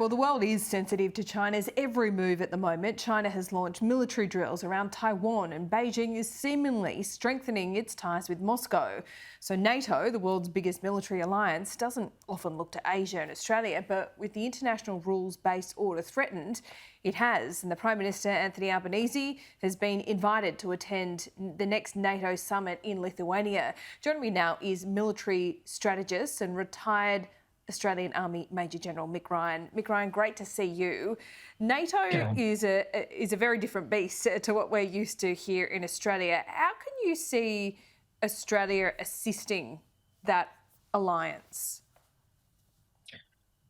Well, the world is sensitive to China's every move at the moment. China has launched military drills around Taiwan, and Beijing is seemingly strengthening its ties with Moscow. So NATO, the world's biggest military alliance, doesn't often look to Asia and Australia, but with the international rules-based order threatened, it has. And the Prime Minister, Anthony Albanese, has been invited to attend the next NATO summit in Lithuania. Joining me now is military strategist and retired Australian Army Major General Mick Ryan. Mick Ryan, great to see you. NATO is a very different beast to what we're used to here in Australia. How can you see Australia assisting that alliance?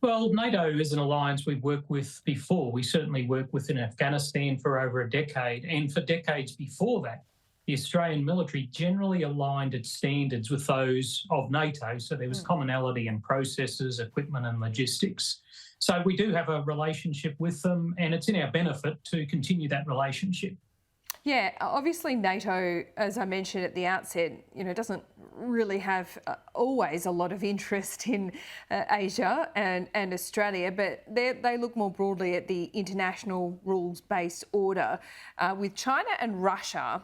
Well, NATO is an alliance we've worked with before. We certainly worked with in Afghanistan for over a decade, and for decades before that, the Australian military generally aligned its standards with those of NATO, so there was commonality in processes, equipment and logistics. So we do have a relationship with them, and it's in our benefit to continue that relationship. Yeah, obviously NATO, as I mentioned at the outset, doesn't really have always a lot of interest in Asia and Australia, but they look more broadly at the international rules-based order. With China and Russia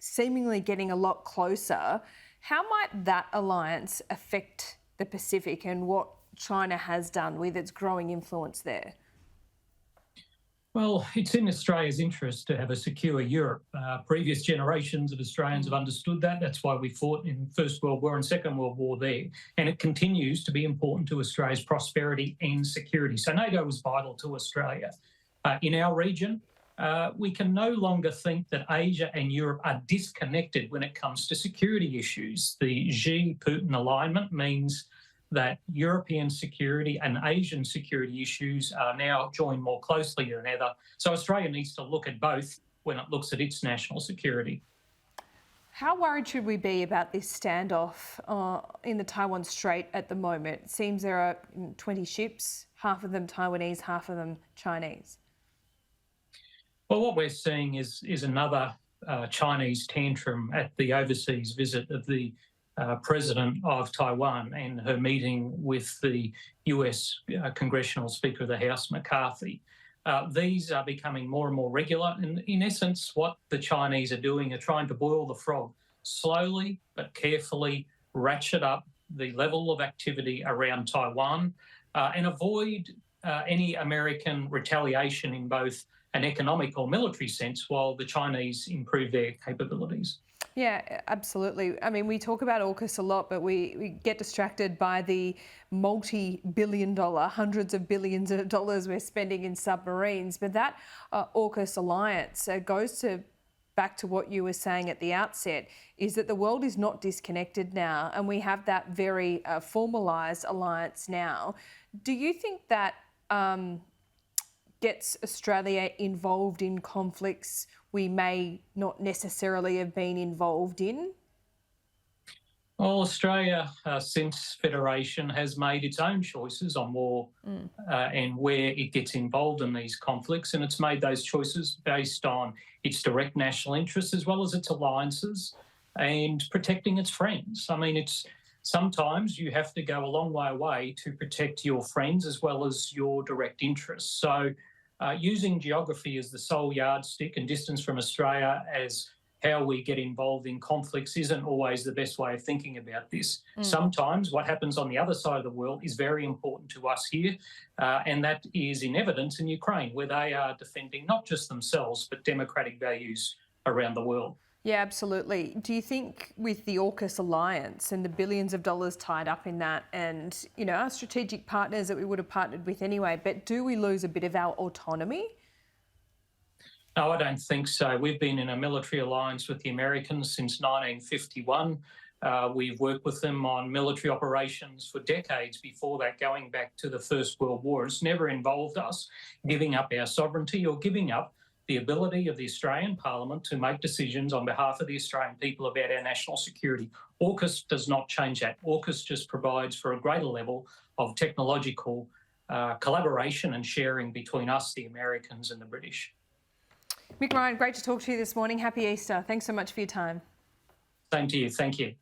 seemingly getting a lot closer, how might that alliance affect the Pacific and what China has done with its growing influence there? Well, it's in Australia's interest to have a secure Europe. Previous generations of Australians have understood that. That's why we fought in First World War and Second World War there. And it continues to be important to Australia's prosperity and security. So NATO is vital to Australia. In our region, we can no longer think that Asia and Europe are disconnected when it comes to security issues. The Xi-Putin alignment means that European security and Asian security issues are now joined more closely than ever. So Australia needs to look at both when it looks at its national security. How worried should we be about this standoff in the Taiwan Strait at the moment? It seems there are 20 ships, half of them Taiwanese, half of them Chinese. Well, what we're seeing is another Chinese tantrum at the overseas visit of the President of Taiwan and her meeting with the US Congressional Speaker of the House, McCarthy. These are becoming more and more regular. And in essence, what the Chinese are doing are trying to boil the frog, slowly but carefully ratchet up the level of activity around Taiwan and avoid any American retaliation in both an economic or military sense while the Chinese improve their capabilities. Yeah, absolutely. I mean, we talk about AUKUS a lot, but we get distracted by the multi-billion-dollar, hundreds of billions of dollars we're spending in submarines. But that AUKUS alliance goes back to what you were saying at the outset, is that the world is not disconnected now, and we have that very formalised alliance now. Do you think that gets Australia involved in conflicts we may not necessarily have been involved in? Well, Australia, since Federation, has made its own choices on war and where it gets involved in these conflicts, and it's made those choices based on its direct national interests as well as its alliances and protecting its friends. I mean, sometimes you have to go a long way away to protect your friends as well as your direct interests. So using geography as the sole yardstick and distance from Australia as how we get involved in conflicts isn't always the best way of thinking about this. Sometimes what happens on the other side of the world is very important to us here, and that is in evidence in Ukraine, where they are defending not just themselves, but democratic values around the world. Yeah, absolutely. Do you think with the AUKUS alliance and the billions of dollars tied up in that and, our strategic partners that we would have partnered with anyway, but do we lose a bit of our autonomy? No, I don't think so. We've been in a military alliance with the Americans since 1951. We've worked with them on military operations for decades before that, going back to the First World War. It's never involved us giving up our sovereignty or giving up the ability of the Australian Parliament to make decisions on behalf of the Australian people about our national security. AUKUS does not change that. AUKUS just provides for a greater level of technological collaboration and sharing between us, the Americans, and the British. Mick Ryan, great to talk to you this morning. Happy Easter. Thanks so much for your time. Same to you. Thank you.